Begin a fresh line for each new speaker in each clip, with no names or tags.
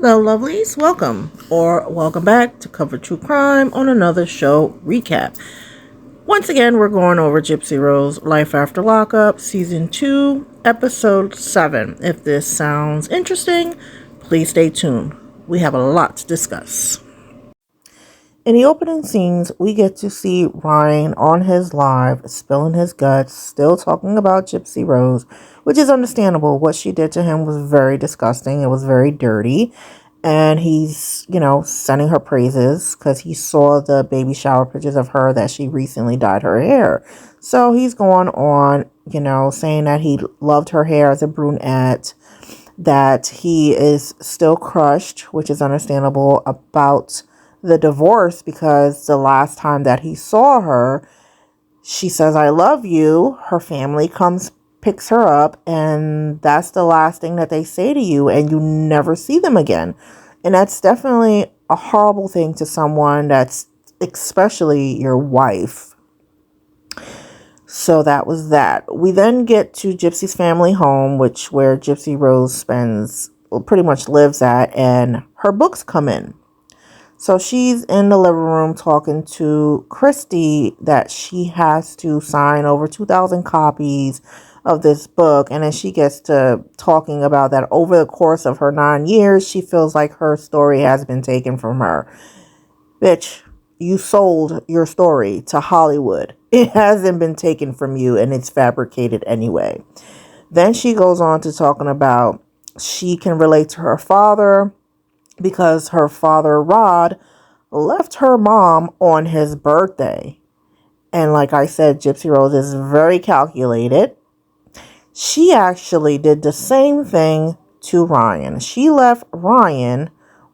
Hello, lovelies. Welcome or welcome back to Cover True Crime on another show recap. Once again, we're going over GYPSY Rose Life After Lockup, Season 2, Episode 7. If this sounds interesting, please stay tuned. We have a lot to discuss. In the opening scenes, we get to see Ryan on his live, spilling his guts, still talking about GYPSY Rose, which is understandable. What she did to him was very disgusting. It was very dirty. And he's, sending her praises because he saw the baby shower pictures of her that she recently dyed her hair. So he's going on, saying that he loved her hair as a brunette, that he is still crushed, which is understandable, about the divorce because the last time that he saw her, she says, "I love you." Her family comes, picks her up, and that's the last thing that they say to you, and you never see them again. And that's definitely a horrible thing to someone that's especially your wife. So that was that. We then get to GYPSY's family home, where GYPSY Rose pretty much lives at, and her books come in. So she's in the living room talking to Christy that she has to sign over 2,000 copies of this book. And then she gets to talking about that over the course of her 9 years, she feels like her story has been taken from her. Bitch, you sold your story to Hollywood. It hasn't been taken from you, and it's fabricated anyway. Then she goes on to talking about she can relate to her father because her father, Rod, left her mom on his birthday. And like I said, GYPSY Rose is very calculated. She actually did the same thing to Ryan. She left Ryan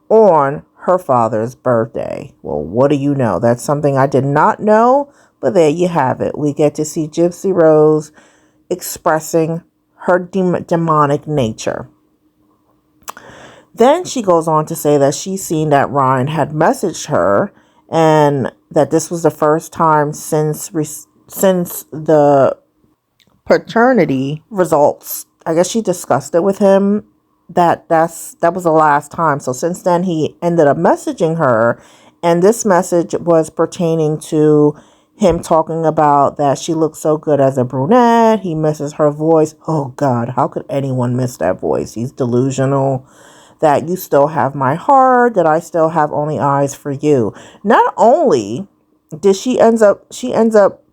on her father's birthday. Well, what do you know? That's something I did not know, but there you have it. We get to see GYPSY Rose expressing her demonic nature. Then she goes on to say that she's seen that Ryan had messaged her and that this was the first time since the paternity results. I guess she discussed it with him that was the last time. So since then he ended up messaging her, and this message was pertaining to him talking about that she looks so good as a brunette. He misses her voice. Oh God, how could anyone miss that voice? He's delusional. That you still have my heart, that I still have only eyes for you. Not only did she ends up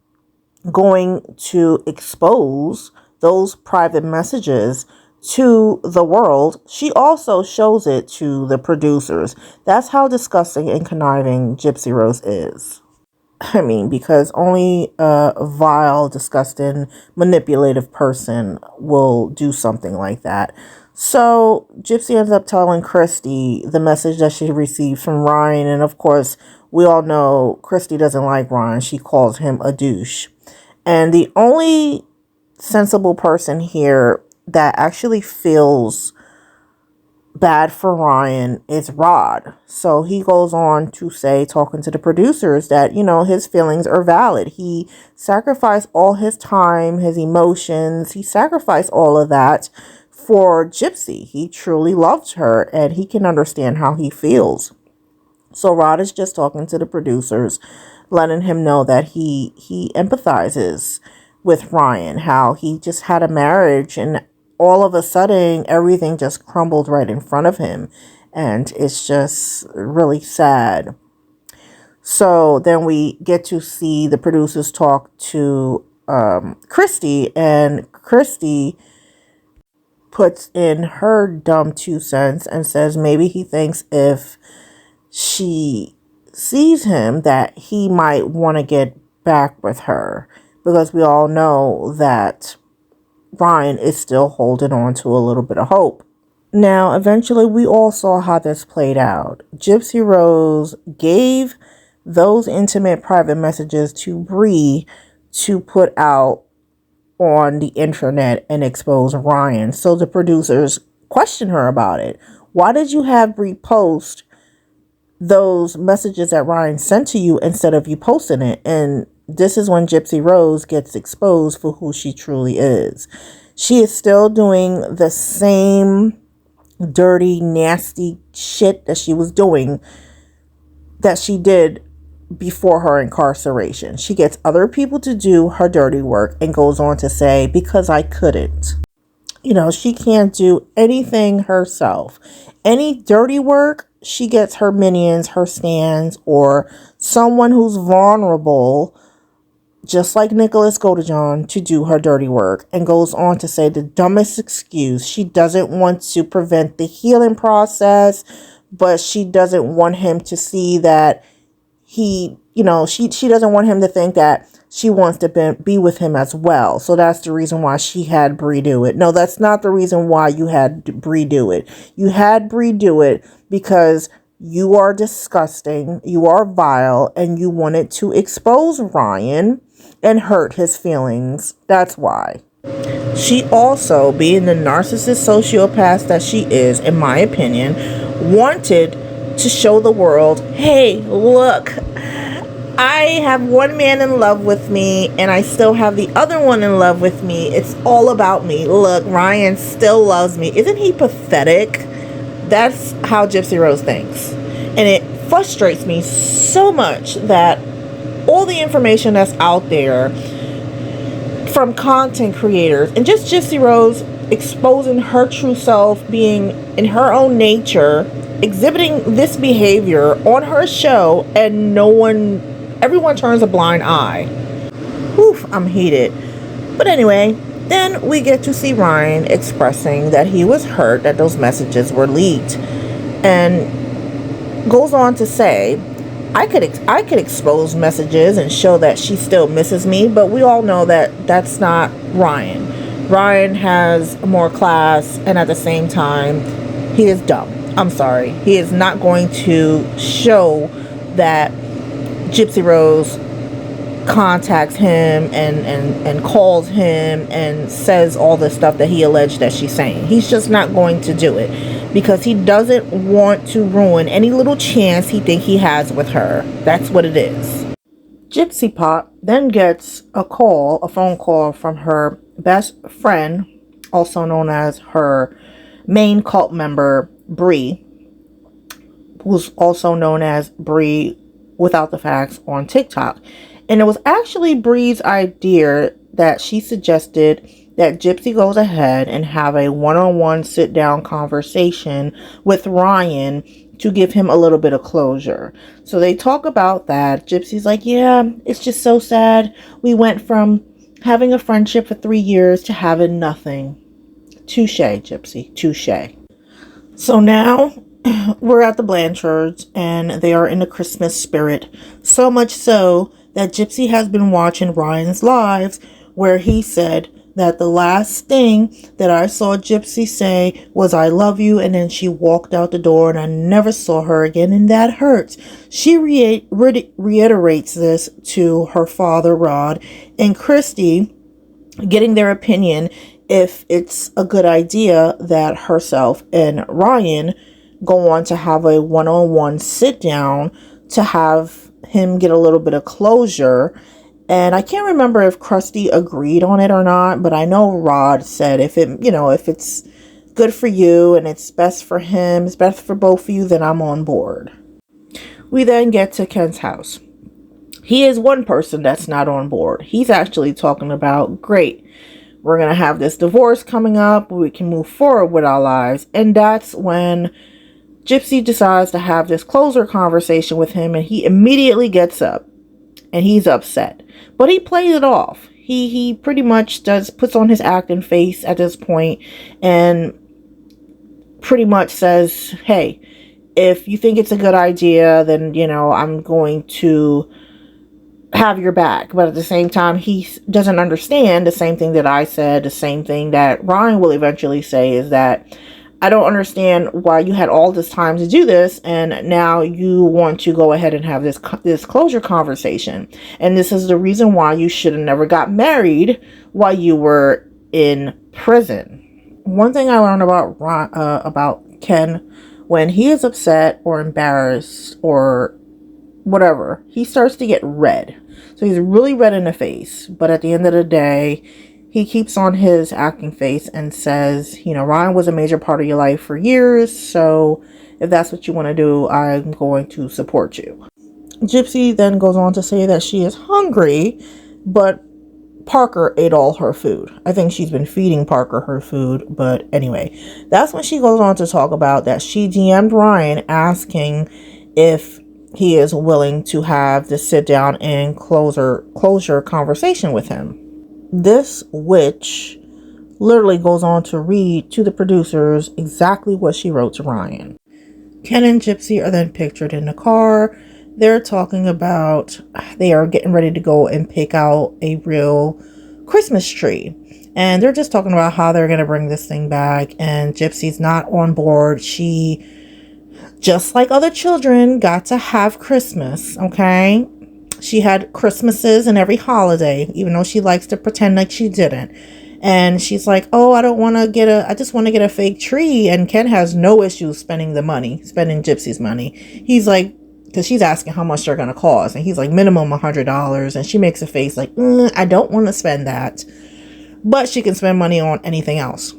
going to expose those private messages to the world, she also shows it to the producers. That's how disgusting and conniving GYPSY Rose is. I mean, because only a vile, disgusting, manipulative person will do something like that. So GYPSY ends up telling Christy the message that she received from Ryan. And of course, we all know Christy doesn't like Ryan. She calls him a douche. And the only sensible person here that actually feels bad for Ryan is Rod. So he goes on to say, talking to the producers, that, his feelings are valid. He sacrificed all his time, his emotions. He sacrificed all of that for GYPSY. He truly loved her, and he can understand how he feels. So Rod is just talking to the producers, letting him know that he empathizes with Ryan, how he just had a marriage and all of a sudden everything just crumbled right in front of him, and it's just really sad. So then we get to see the producers talk to Christy, and Christy puts in her dumb 2 cents and says maybe he thinks if she sees him that he might want to get back with her, because we all know that Ryan is still holding on to a little bit of hope. Now, eventually, we all saw how this played out. GYPSY Rose gave those intimate private messages to Bree to put out on the internet and expose Ryan. So the producers questioned her about it. Why did you have Bree post those messages that Ryan sent to you instead of you posting it? And this is when GYPSY Rose gets exposed for who she truly is. She is still doing the same dirty, nasty shit that she was doing, that she did before her incarceration. She gets other people to do her dirty work and goes on to say, because I couldn't. She can't do anything herself. Any dirty work, she gets her minions, her stands, or someone who's vulnerable, just like Nicholas Godejohn, to do her dirty work, and goes on to say the dumbest excuse. She doesn't want to prevent the healing process, but she doesn't want him to see that she doesn't want him to think that she wants to be with him as well. So that's the reason why she had Bree do it. No, that's not the reason why you had Bree do it. You had Bree do it because you are disgusting, you are vile, and you wanted to expose Ryan and hurt his feelings. That's why. She also, being the narcissist sociopath that she is, in my opinion, wanted to show the world, hey, look, I have one man in love with me and I still have the other one in love with me. It's all about me. Look, Ryan still loves me. Isn't he pathetic? That's how Gypsy Rose thinks. And it frustrates me so much that all the information that's out there from content creators and just Gypsy Rose exposing her true self, being in her own nature, exhibiting this behavior on her show, and everyone turns a blind eye. Oof, I'm heated. But anyway, then we get to see Ryan expressing that he was hurt that those messages were leaked, and goes on to say, I could expose messages and show that she still misses me, but we all know that that's not Ryan. Ryan has more class, and at the same time, he is dumb. I'm sorry. He is not going to show that Gypsy Rose contacts him and calls him and says all the stuff that he alleged that she's saying. He's just not going to do it because he doesn't want to ruin any little chance he thinks he has with her. That's what it is. Gypsy Pop then gets a phone call from her best friend, also known as her main cult member, Bree, who's also known as Bree Without the Facts on TikTok. And it was actually Bree's idea that she suggested that Gypsy goes ahead and have a one-on-one sit-down conversation with Ryan to give him a little bit of closure. So they talk about that. Gypsy's like, yeah, it's just so sad. We went from having a friendship for 3 years to having nothing. Touche, Gypsy, touche. So now we're at the Blanchards and they are in the Christmas spirit. So much so that Gypsy has been watching Ryan's lives where he said that the last thing that I saw Gypsy say was I love you, and then she walked out the door and I never saw her again, and that hurts. She reiterates this to her father Rod and Christy, getting their opinion if it's a good idea that herself and Ryan go on to have a one-on-one sit down to have him get a little bit of closure. And I can't remember if Krusty agreed on it or not, but I know Rod said if it's good for you and it's best for him, it's best for both of you, then I'm on board. We then get to Ken's house. He is one person that's not on board. He's actually talking about, great, we're going to have this divorce coming up, we can move forward with our lives. And that's when Gypsy decides to have this closer conversation with him, and he immediately gets up and he's upset. But he plays it off. He pretty much puts on his acting face at this point and pretty much says, hey, if you think it's a good idea, then, I'm going to have your back. But at the same time, he doesn't understand the same thing that I said, the same thing that Ryan will eventually say, is that I don't understand why you had all this time to do this, and now you want to go ahead and have this closure conversation. And this is the reason why you should have never got married while you were in prison. One thing I learned about Ken, when he is upset or embarrassed or whatever, he starts to get red. So he's really red in the face. But at the end of the day, he keeps on his acting face and says, you know, Ryan was a major part of your life for years, so if that's what you want to do, I'm going to support you. Gypsy then goes on to say that she is hungry, but Parker ate all her food. I think she's been feeding Parker her food, but anyway, that's when she goes on to talk about that she DM'd Ryan asking if he is willing to have this sit down and closure conversation with him. This witch literally goes on to read to the producers exactly what she wrote to Ryan. Ken and Gypsy are then pictured in the car. They're talking about they are getting ready to go and pick out a real Christmas tree. And they're just talking about how they're going to bring this thing back. And Gypsy's not on board. She, just like other children, got to have Christmas, okay? She had Christmases and every holiday, even though she likes to pretend like she didn't. And she's like, oh, I just want to get a fake tree. And Ken has no issue spending Gypsy's money. He's like, because she's asking how much they're going to cost. And he's like, minimum $100. And she makes a face like, I don't want to spend that. But she can spend money on anything else.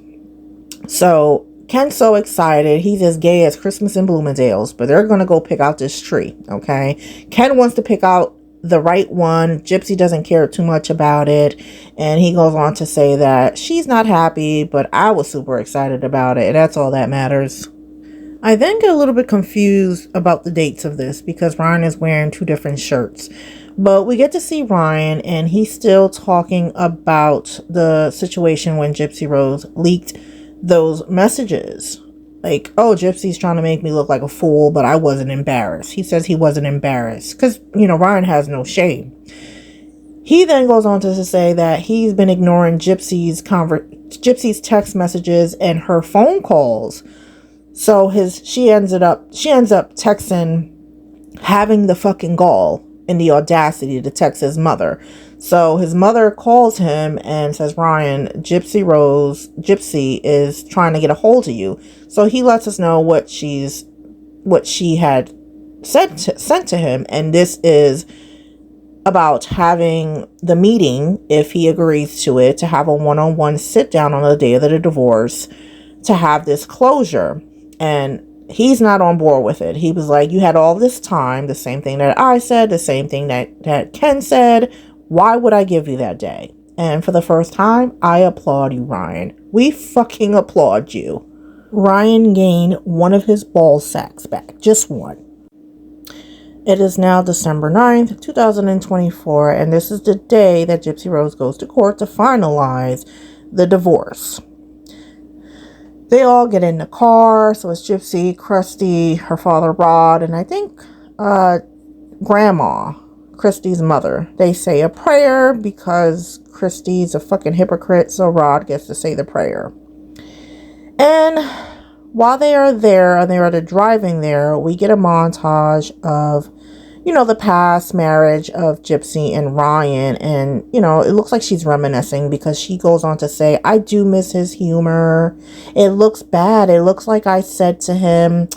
So Ken's so excited. He's as gay as Christmas in Bloomingdale's. But they're going to go pick out this tree, okay? Ken wants to pick out the right one. Gypsy doesn't care too much about it. And he goes on to say that she's not happy, but I was super excited about it. And that's all that matters. I then get a little bit confused about the dates of this because Ryan is wearing two different shirts. But we get to see Ryan and he's still talking about the situation when Gypsy Rose leaked those messages. Like, oh, Gypsy's trying to make me look like a fool, but I wasn't embarrassed. He says he wasn't embarrassed because, you know, Ryan has no shame. He then goes on to say that he's been ignoring Gypsy's text messages and her phone calls. So she ends up texting, having the fucking gall and the audacity to text his mother. So his mother calls him and says, Ryan, Gypsy is trying to get a hold of you. So he lets us know what she had sent to him. And this is about having the meeting, if he agrees to it, to have a one-on-one sit down on the day of the divorce to have this closure. And he's not on board with it. He was like, you had all this time, the same thing that I said, the same thing that Ken said. Why would I give you that day? And for the first time, I applaud you, Ryan. We fucking applaud you. Ryan gained one of his ball sacks back. Just one. It is now December 9th, 2024, and this is the day that Gypsy Rose goes to court to finalize the divorce. They all get in the car. So it's Gypsy, Krusty, her father Rod, and I think Grandma, Kristy's mother. They say a prayer because Kristy's a fucking hypocrite, so Rod gets to say the prayer. And while they are there and they are driving there, we get a montage of, you know, the past marriage of Gypsy and Ryan. And, you know, it looks like she's reminiscing because she goes on to say, I do miss his humor. It looks bad. It looks like I said to him,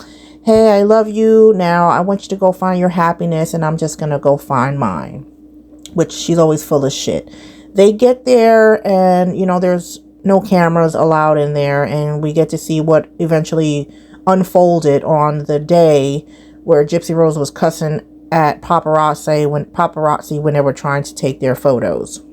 hey, I love you. Now I want you to go find your happiness and I'm just going to go find mine. Which she's always full of shit. They get there and, you know, there's no cameras allowed in there. And we get to see what eventually unfolded on the day where Gypsy Rose was cussing at paparazzi when they were trying to take their photos.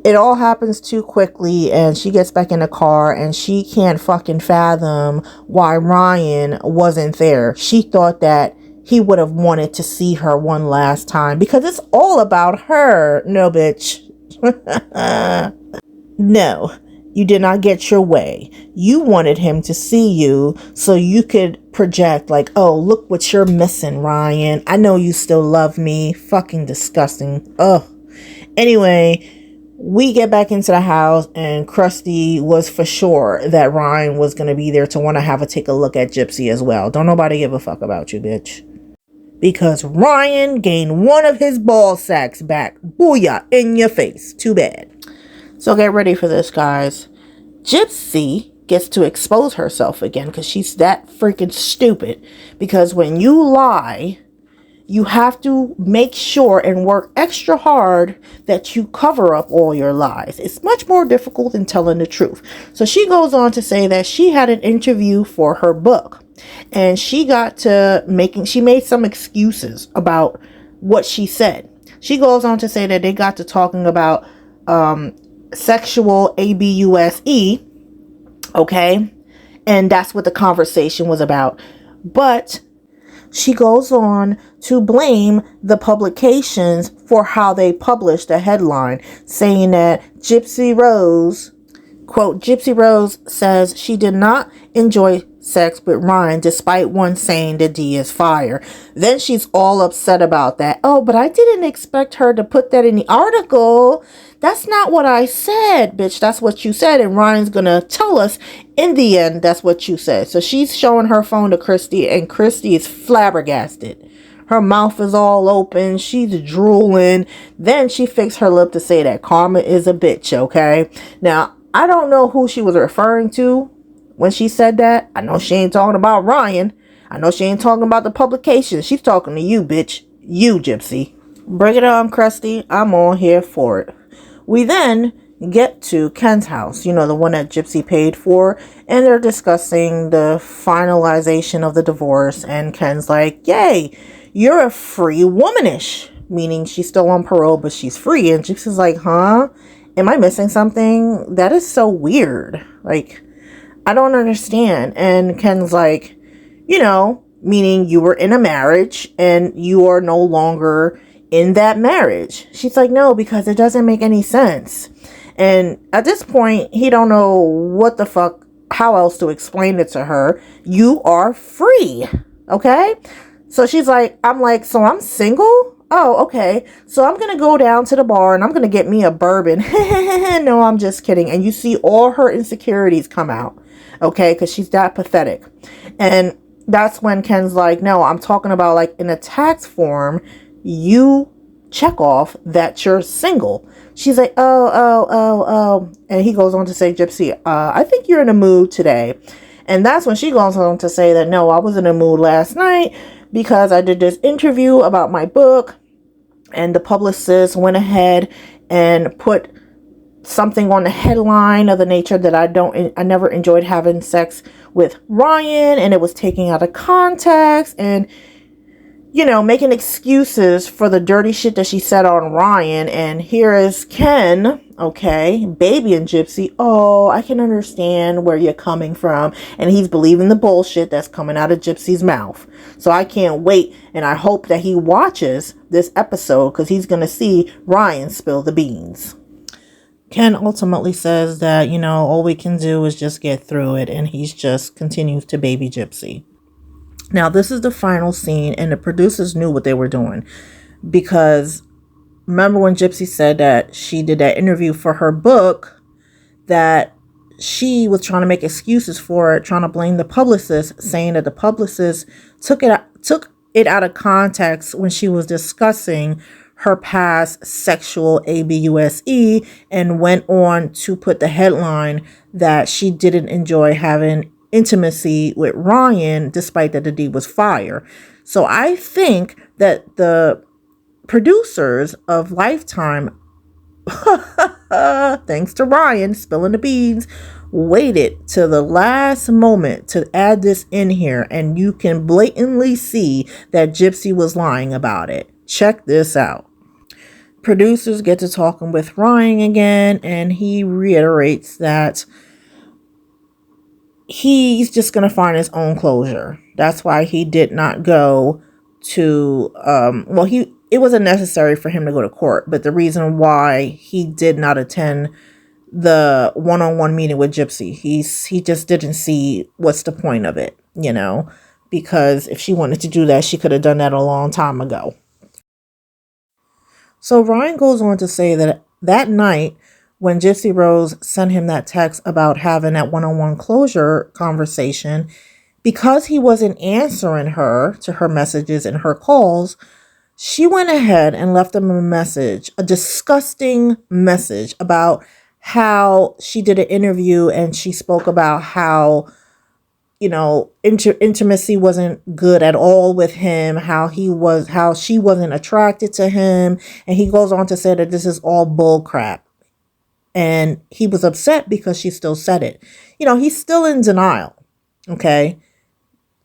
It all happens too quickly and she gets back in the car and she can't fucking fathom why Ryan wasn't there. She thought that he would have wanted to see her one last time because it's all about her. No, bitch. No, you did not get your way. You wanted him to see you so you could project like, oh, look what you're missing, Ryan. I know you still love me. Fucking disgusting. Ugh. Anyway, we get back into the house and Krusty was for sure that Ryan was going to be there to want to take a look at Gypsy as well. Don't nobody give a fuck about you, bitch. Because Ryan gained one of his ball sacks back. Booyah, in your face. Too bad. So get ready for this, guys. Gypsy gets to expose herself again because she's that freaking stupid. Because when you lie, you have to make sure and work extra hard that you cover up all your lies. It's much more difficult than telling the truth. So she goes on to say that she had an interview for her book, and she made some excuses about what she said. She goes on to say that they got to talking about sexual abuse, okay? And that's what the conversation was about. But she goes on to blame the publications for how they published the headline, saying that GYPSY Rose, quote, GYPSY Rose says she did not enjoy sex with Ryan despite one saying the D is fire. Then she's all upset about that. Oh, but I didn't expect her to put that in the article. That's not what I said, bitch. That's what you said. And Ryan's gonna tell us in the end that's what you said. So she's showing her phone to Christy, and Christy is flabbergasted. Her mouth is all open. She's drooling. Then she fixed her lip to say that Karma is a bitch, okay? Now, I don't know who she was referring to when she said that. I know she ain't talking about Ryan. I know she ain't talking about the publication. She's talking to you, bitch. You, Gypsy. Bring it on, Krusty. I'm all here for it. We then get to Ken's house, you know, the one that Gypsy paid for, and they're discussing the finalization of the divorce, and Ken's like, yay, you're a free womanish, meaning she's still on parole, but she's free. And Gypsy's like, huh? Am I missing something? That is so weird. Like, I don't understand. And Ken's like, you know, meaning you were in a marriage and you are no longer in that marriage. She's like, no, because it doesn't make any sense. And at this point, he don't know what the fuck, how else to explain it to her. You are free. Okay? So she's like, I'm like, so I'm single? Oh, okay. So I'm going to go down to the bar and I'm going to get me a bourbon. No, I'm just kidding. And you see all her insecurities come out. Okay? Because she's that pathetic. And that's when Ken's like, no, I'm talking about like in a tax form, you check off that you're single. She's like, oh. And he goes on to say, Gypsy, I think you're in a mood today. And that's when she goes on to say that, no, I was in a mood last night because I did this interview about my book, and the publicist went ahead and put something on the headline of the nature that I never enjoyed having sex with Ryan, and it was taken out of context and, you know, making excuses for the dirty shit that she said on Ryan. And here is Ken, okay, baby and Gypsy. Oh, I can understand where you're coming from. And he's believing the bullshit that's coming out of Gypsy's mouth. So I can't wait. And I hope that he watches this episode because he's going to see Ryan spill the beans. Ken ultimately says that, you know, all we can do is just get through it. And he's just continues to baby Gypsy. Now, this is the final scene, and the producers knew what they were doing, because remember when Gypsy said that she did that interview for her book, that she was trying to make excuses for it, trying to blame the publicist, saying that the publicist took it out of context when she was discussing her past sexual abuse, and went on to put the headline that she didn't enjoy having intimacy with Ryan despite that the D was fire. So I think that the producers of Lifetime, thanks to Ryan spilling the beans, waited to the last moment to add this in here, and you can blatantly see that Gypsy was lying about it. Check this out. Producers get to talking with Ryan again, and he reiterates that he's just going to find his own closure. That's why he did not go to, it wasn't necessary for him to go to court, but the reason why he did not attend the one-on-one meeting with Gypsy, he just didn't see what's the point of it, you know, because if she wanted to do that, she could have done that a long time ago. So Ryan goes on to say that night, when Gypsy Rose sent him that text about having that one-on-one closure conversation, because he wasn't answering her to her messages and her calls, she went ahead and left him a message, a disgusting message about how she did an interview and she spoke about how intimacy wasn't good at all with him, how she wasn't attracted to him. And he goes on to say that this is all bull crap. And he was upset because she still said it. He's still in denial. Okay.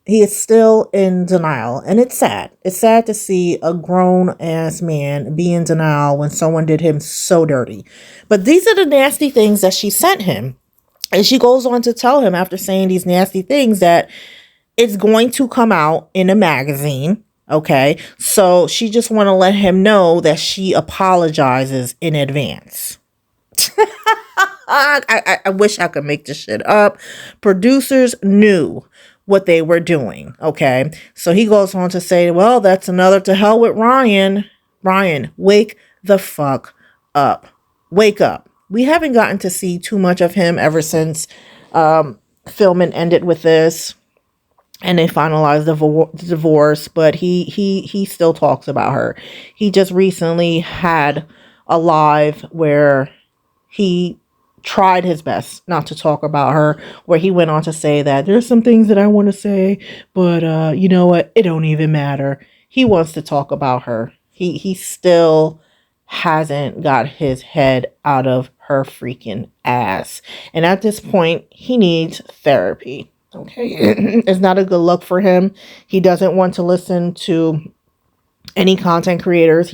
He is still in denial. And it's sad. It's sad to see a grown ass man be in denial when someone did him so dirty. But these are the nasty things that she sent him. And she goes on to tell him, after saying these nasty things, that it's going to come out in a magazine. Okay. So she just want to let him know that she apologizes in advance. I wish I could make this shit up. Producers knew what they were doing. Okay. So he goes on to say, well, that's another to hell with Ryan. Ryan, wake the fuck up. Wake up. We haven't gotten to see too much of him ever since filming ended with this and they finalized the divorce, but he still talks about her. He just recently had a live where he tried his best not to talk about her, where he went on to say that there's some things that I want to say, but you know what? It don't even matter. He wants to talk about her. He still hasn't got his head out of her freaking ass. And at this point, he needs therapy. Okay. It's not a good look for him. He doesn't want to listen to any content creators.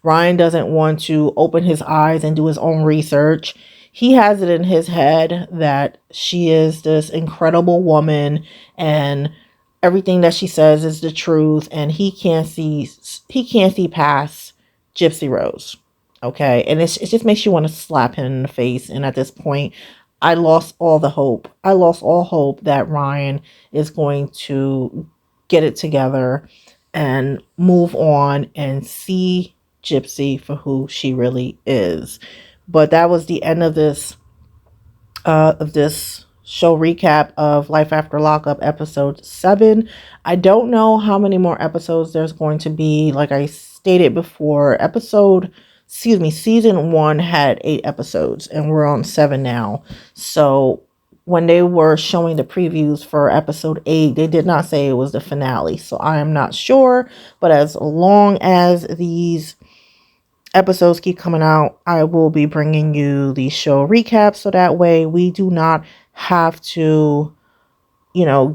Ryan doesn't want to open his eyes and do his own research. He has it in his head that she is this incredible woman and everything that she says is the truth, and he can't see past GYPSY Rose. Okay. And it just makes you want to slap him in the face. And at this point, I lost all the hope. I lost all hope that Ryan is going to get it together and move on and see GYPSY for who she really is. But that was the end of this show recap of Life After Lockup episode 7. I don't know how many more episodes there's going to be. Like I stated before, season 1 had 8 episodes and we're on 7 now. So when they were showing the previews for episode 8, they did not say it was the finale. So I am not sure, but as long as these episodes keep coming out, I will be bringing you the show recap, so that way we do not have to,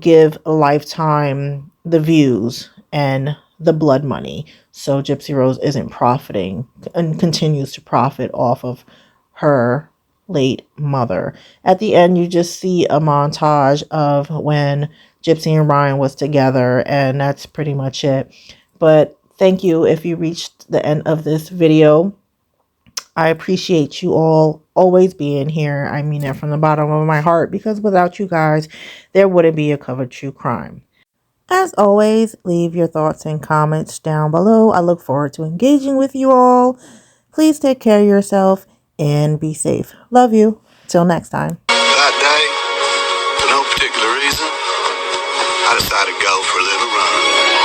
give Lifetime the views and the blood money. So GYPSY Rose isn't profiting and continues to profit off of her late mother. At the end, you just see a montage of when GYPSY and Ryan was together, and that's pretty much it. But thank you if you reached the end of this video. I appreciate you all always being here. I mean that from the bottom of my heart, because without you guys, there wouldn't be a Covered True Crime. As always, leave your thoughts and comments down below. I look forward to engaging with you all. Please take care of yourself and be safe. Love you. Till next time.
That day, for no particular reason, I decided to go for a little run.